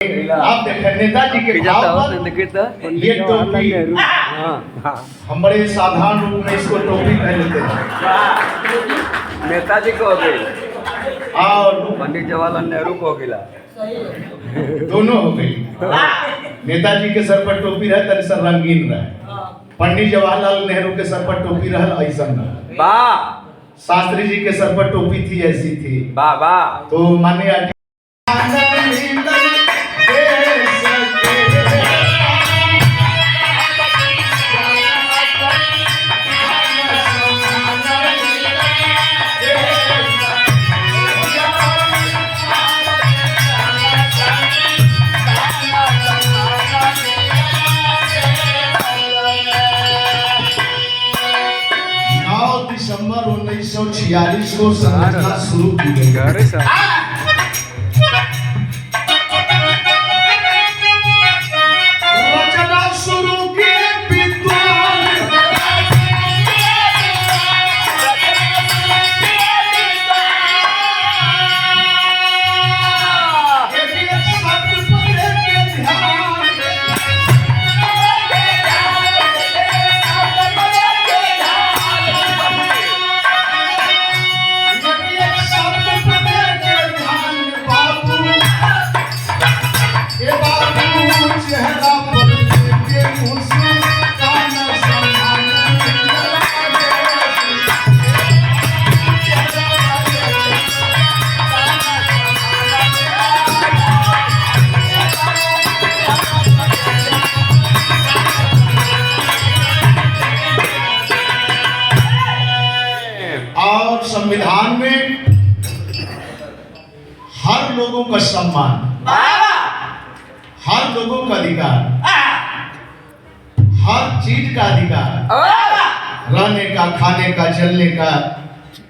आप देखें नेताजी के भाव पर ये टोपी हम बड़े साधारण रूप में इसको टोपी पहन लेते हैं। नेताजी को हो गई और पंडित जवाहरलाल नेहरू को हो गिला दोनों हो गई। नेताजी के सर पर टोपी रहे तनि सर रंगीन रहे, पंडित जवाहरलाल नेहरू के सर पर टोपी रहे ऐसा रहे। वाह। शास्त्री जी के सर पर टोपी थी ऐसी थी। वाह वाह। तो माने दिसंबर 1946 को संरचना शुरू की गई। और संविधान में हर लोगों का सम्मान, हर लोगों का अधिकार, हर चीज का अधिकार, रहने का, खाने का, चलने का,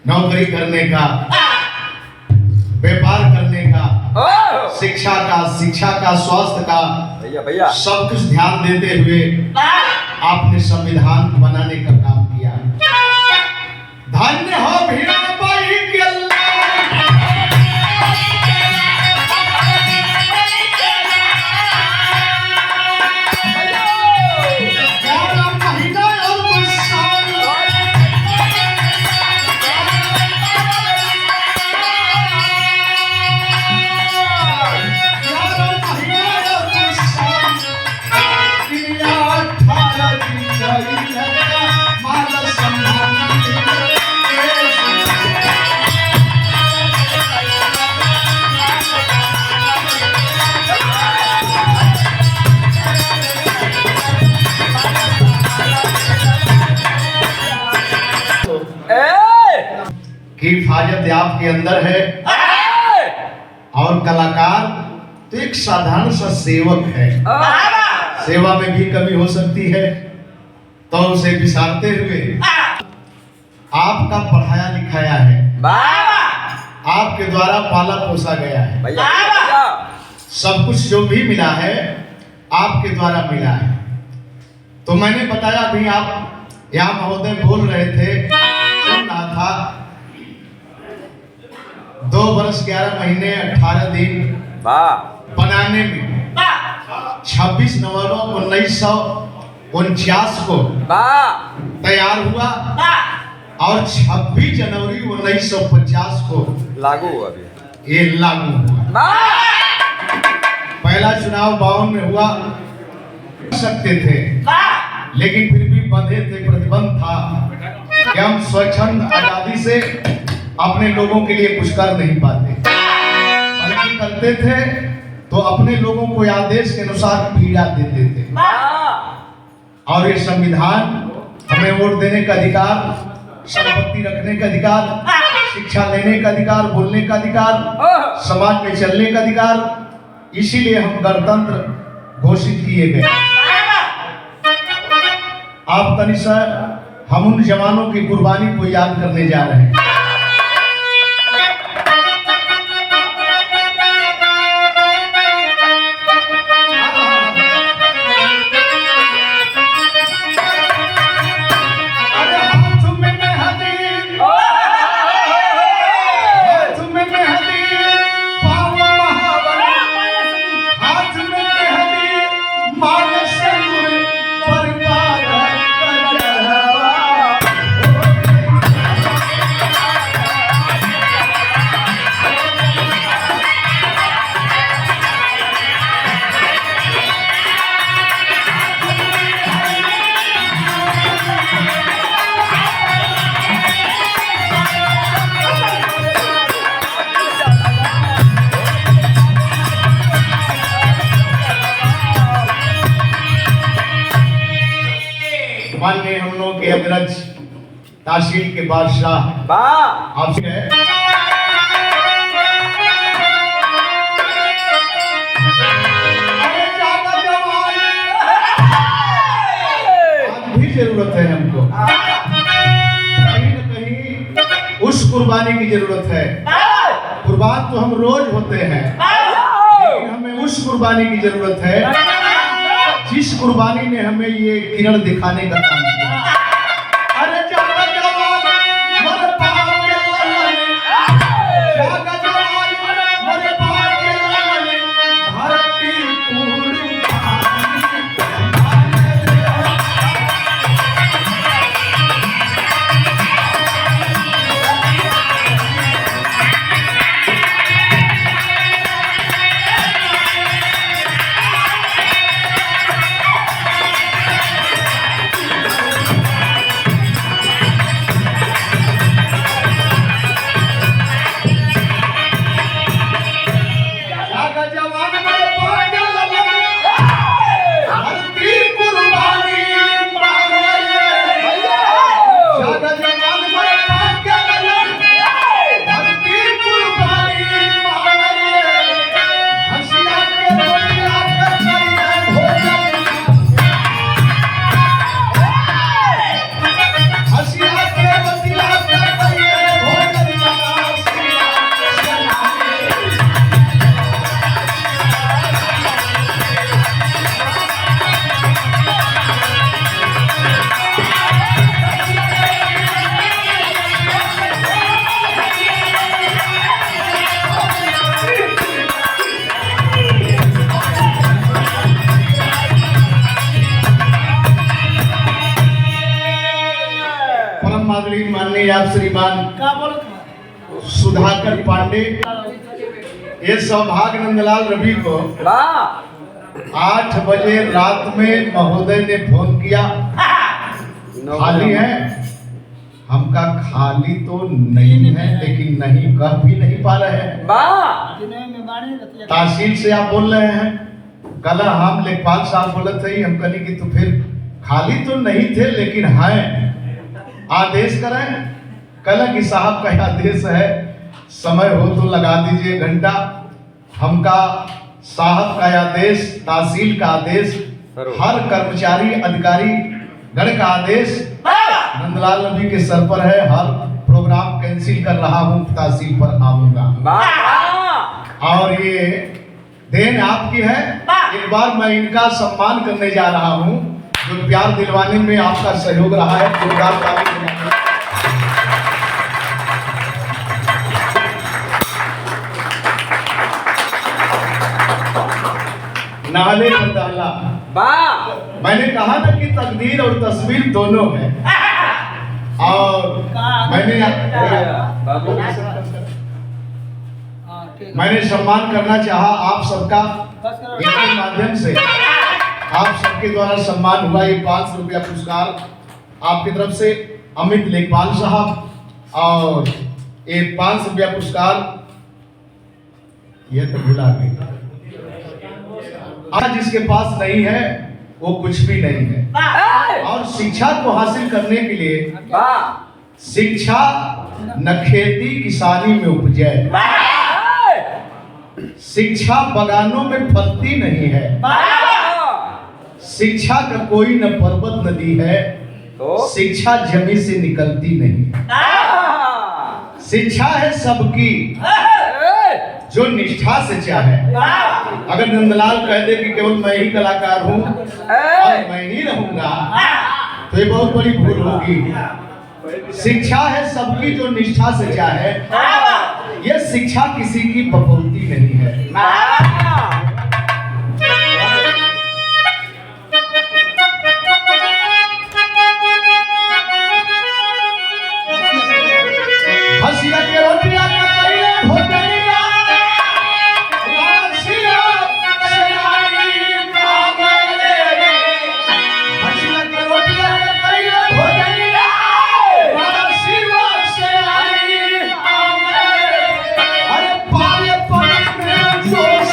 नौकरी करने का, व्यापार करने का, शिक्षा का, स्वास्थ्य का, भैया सब कुछ ध्यान देते हुए आपने संविधान बनाने का काम किया। धन्य हो भीड़ाबाई के अल्लाह। की हिफाजत आपके अंदर है और कलाकार तो एक साधारण सा सेवक है। सेवा में भी कमी हो सकती है तो उसे विसारते हुए आपका पढ़ाया लिखाया है, आपके द्वारा पाला पोसा गया है, सब कुछ जो भी मिला है आपके द्वारा मिला है। तो मैंने बताया अभी आप यहाँ महोदय बोल रहे थे, सुन रहा था 2 वर्ष 11 महीने 18 दिन बनाने में 26 नवंबर 1949 को तैयार हुआ और 26 जनवरी 1950 को लागू हुआ। ये लागू हुआ। पहला चुनाव 52 में हुआ सकते थे, लेकिन फिर भी बंधे थे, प्रतिबंध था कि हम स्वच्छंद आजादी से अपने लोगों के लिए कुछ कर नहीं पाते, बल्कि करते थे तो अपने लोगों को आदेश के अनुसार पीड़ा देते थे। और ये संविधान हमें वोट देने का अधिकार, संपत्ति रखने का अधिकार, शिक्षा लेने का अधिकार, बोलने का अधिकार, समाज में चलने का अधिकार, इसीलिए हम गणतंत्र घोषित किए गए। आप तनि सा हम उन जवानों की कुर्बानी को याद करने जा रहे हैं। माननीय हम लोग के अग्रज तहसील के बादशाह वाह आपसे है आज भी जरूरत है हमको कहीं न कहीं उस कुर्बानी की जरूरत है। कुर्बान तो हम रोज होते हैं लेकिन हमें उस कुर्बानी की जरूरत है जिस कुर्बानी ने हमें ये किरण दिखाने का काम किया। अरे जागा जवान मर पार के लाले, जागा जवान मर पार के लाले, भारती माननीय आप श्रीमान सुधाकर पांडे ये सौभाग्य नंदलाल रवि को 8 बजे रात में महोदय ने फोन किया खाली है। हमका खाली तो नहीं है लेकिन नहीं कह भी नहीं पा रहे हैं। तहसील से आप बोल रहे हैं कल हम लेखपाल साहब बोले थे हम कहने की तो फिर खाली तो नहीं थे लेकिन है आदेश करें। कल की साहब का आदेश है समय हो तो लगा दीजिए घंटा। हमका साहब का आदेश तहसील का आदेश हर कर्मचारी अधिकारी गण का आदेश नंदलाल नबी के सर पर है। हर प्रोग्राम कैंसिल कर रहा हूँ तहसील पर आऊंगा और ये देन आपकी है। एक बार मैं इनका सम्मान करने जा रहा हूँ जो प्यार दिलवाने में आपका सहयोग रहा है। जोरदार ताली बजाइए। नाले बंदाला मैंने कहा ना कि तकदीर और तस्वीर दोनों है और मैंने सम्मान करना चाहा आप सबका इनके माध्यम से। आप सबके द्वारा सम्मान हुआ ये 500 रुपया पुरस्कार आपकी तरफ से अमित लेखपाल साहब और ये 500 रुपया पुरस्कार ये तो भुला गई। आज जिसके पास नहीं है वो कुछ भी नहीं है और शिक्षा को हासिल करने के लिए शिक्षा न खेती किसानी में उपजे, शिक्षा बगानों में फलती नहीं है, शिक्षा का कोई न पर्वत नदी है, शिक्षा जमी से निकलती नहीं। शिक्षा है सबकी जो निष्ठा से चाहे। अगर नंदलाल कह दे कि केवल मैं ही कलाकार हूँ और मैं ही रहूंगा तो ये बहुत बड़ी भूल होगी। शिक्षा है सबकी जो निष्ठा से चाहे। ये शिक्षा किसी की बपौती नहीं है। हसिया के रोटिया का कइले भोजनिया हसिया सेनानी कामले हसिया के रोटिया का कइले भोजनिया हसिया सेनानी कामले अरे पाले पाले में जोश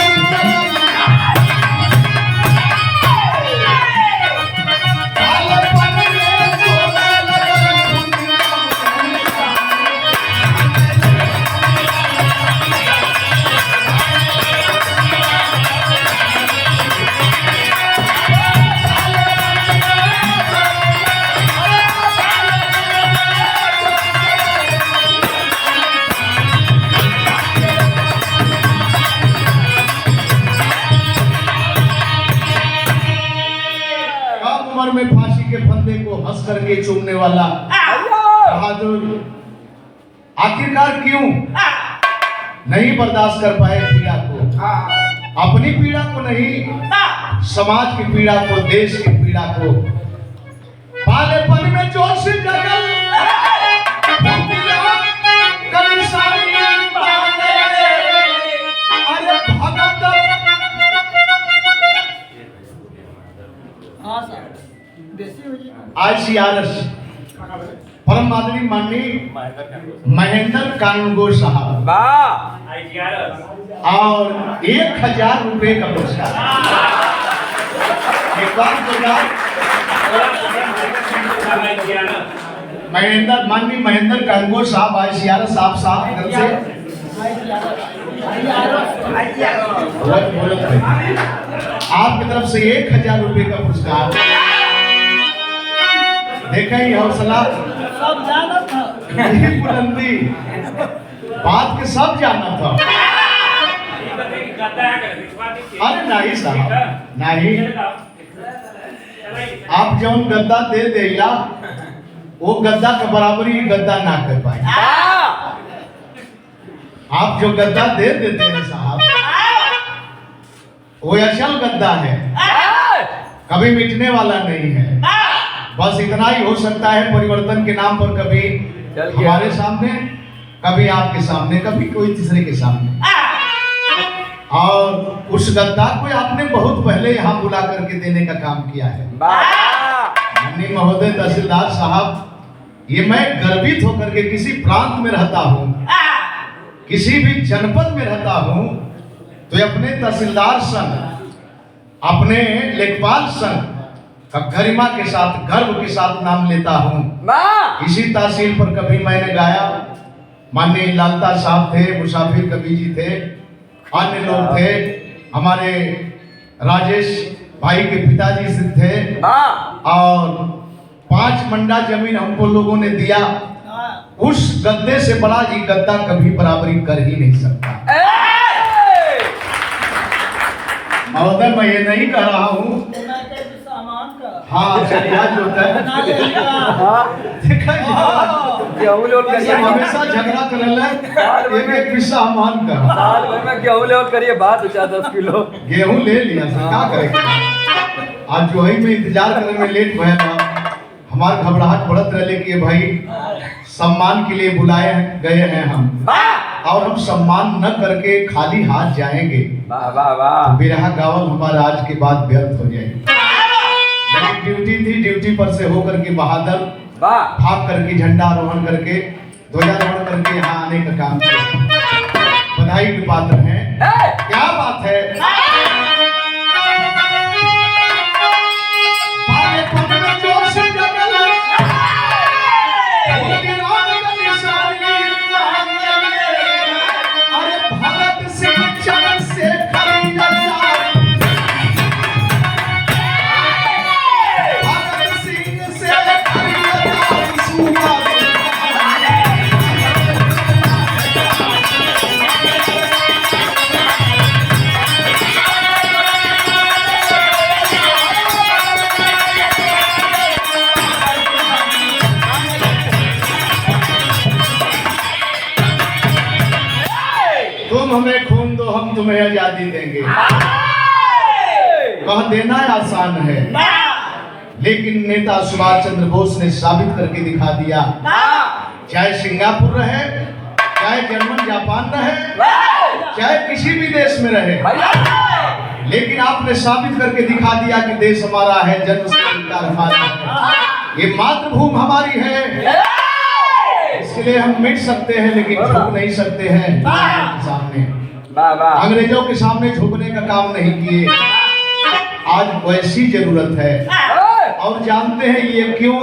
उम्र में फांसी के फंदे को हंस करके चूमने वाला बहादुर आखिरकार क्यों नहीं बर्दाश्त कर पाए पीड़ा को, अपनी पीड़ा को नहीं, समाज की पीड़ा को, देश की पीड़ा को। बालेपन में जोश जगल कभी सारी अरे भगत ICRS परम आदरणीय माननीय महेंद्र कानूनगो साहब और 1000 रुपए का पुरस्कार। माननीय महेंद्र कानूनगो साहब ICRS साहब की तरफ से आपकी तरफ से 1000 रुपए का पुरस्कार। देखें ये हौसला, सब जाना था, ये बुलंदी, बात के सब जाना था। अरे नहीं साहब नहीं, आप जौन गद्दा दे देला वो गद्दा के बराबरी गद्दा ना कर पाए। आप जो गद्दा दे देते हैं साहब वो असल गद्दा है, कभी मिटने वाला नहीं है। बस इतना ही हो सकता है, परिवर्तन के नाम पर कभी हमारे सामने, कभी आपके सामने, कभी कोई तीसरे के सामने। और उस गद्दा को आपने बहुत पहले यहाँ बुला करके देने का काम किया है। माननीय महोदय तहसीलदार साहब, ये मैं गर्वित होकर के किसी प्रांत में रहता हूँ, किसी भी जनपद में रहता हूँ, तो अपने तहसीलदार संघ, अपने लेखपाल संघ का गरिमा के साथ, गर्व के साथ नाम लेता हूँ। इसी तहसील पर कभी मैंने गाया, माननीय लालता साहब थे, मुसाफिर कवि जी थे, अन्य लोग थे, हमारे राजेश भाई के पिताजी से थे, और 5 मंडा जमीन हमको लोगों ने दिया। उस गद्दे से बड़ा ये गद्दा कभी बराबरी कर ही नहीं सकता। महोदय मैं ये नहीं कह रहा हूँ, हाँ आज होता है, हमेशा झगड़ा कर एक पिस्सा मान कर साल भर में गेहूं ले और करिए बात 10 किलो गेहूं ले लिया सर, क्या करेंगे। आज जो है मैं इंतजार करने में लेट हुआ था, हमारे घबराहट बढ़त रहे कि भाई सम्मान के लिए बुलाए गए हैं हम, और हम सम्मान न करके खाली हाथ जाएंगे, बिरहा गावल हमारा आज के बाद व्यर्थ हो जाएगी। ड्यूटी थी, ड्यूटी पर से होकर के बहादुर भाग करके झंडा आरोहण करके, ध्वजारोहण करके यहाँ आने का काम किया। बधाई के पात्र हैं। क्या बात है, तुम हमें खून दो, हम तुम्हें आजादी देंगे। कह देना आसान है, लेकिन नेता सुभाष चंद्र बोस ने साबित करके दिखा दिया। चाहे सिंगापुर रहे, चाहे जर्मन जापान रहे, चाहे किसी भी देश में रहे, लेकिन आपने साबित करके दिखा दिया कि देश हमारा है, जन्म से अधिकार हमारा है, ये मातृभूमि हमारी है। इसके लिए हम मिट सकते हैं लेकिन झुक नहीं सकते हैं सामने। अंग्रेजों के सामने झुकने का काम नहीं किए। आज वैसी जरूरत है, और जानते हैं ये क्यों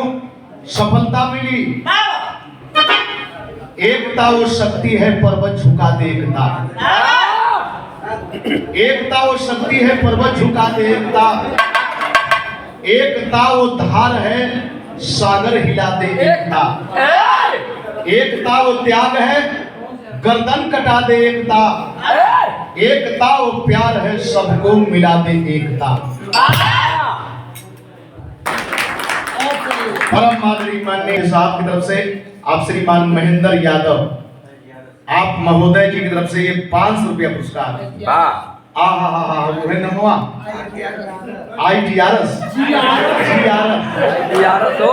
सफलता मिली। एकता वो शक्ति है, पर्वत झुका दे एकता। एकता वो शक्ति है, पर्वत झुका दे एकता। एकता वो धार है, सागर हिला दे एकता। एकता वो त्याग है, गर्दन कटा दे एकता। एकता वो प्यार है, सबको मिला दे एकता। परम माननीय माननीय साहब की तरफ से आप श्रीमान महेंद्र यादव, आप महोदय जी की तरफ से ये 500 रुपया पुरस्कार। वाह वो है नमवा ITRS यार तो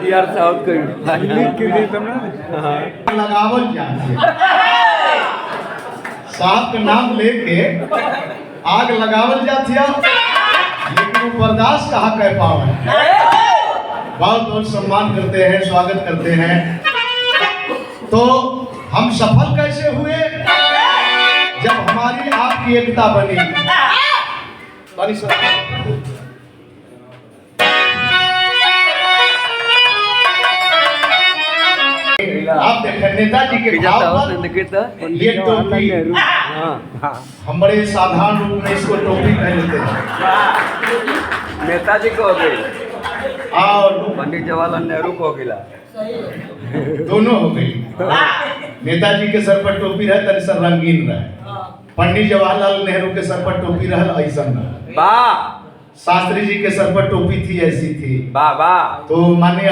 यार साउथ का लगावल जाती है। साहब का नाम लेके आग लगावल जाती है, लेकिन वो बर्दाश्त कहाँ कर पावे। बहुत बहुत सम्मान करते हैं, स्वागत करते हैं। तो हम सफल कैसे हुए जब हमारी आपकी एकता बनी। आप देखें नेताजी के भाव पर ये टोपी, हम बड़े साधारण रूप में इसको टोपी पहन लेते हैं। नेताजी को हो गई और पंडित जवाहरलाल नेहरू को गिला, दोनों हो गई। नेताजी के सर पर टोपी रहे तनि सर रंगीन रहे, पंडित जवाहरलाल नेहरू के सर पर टोपी रहे ऐसा रहे। वाह शास्त्री जी के सर पर टोपी थी ऐसी थी। वाह वाह। तो माननीय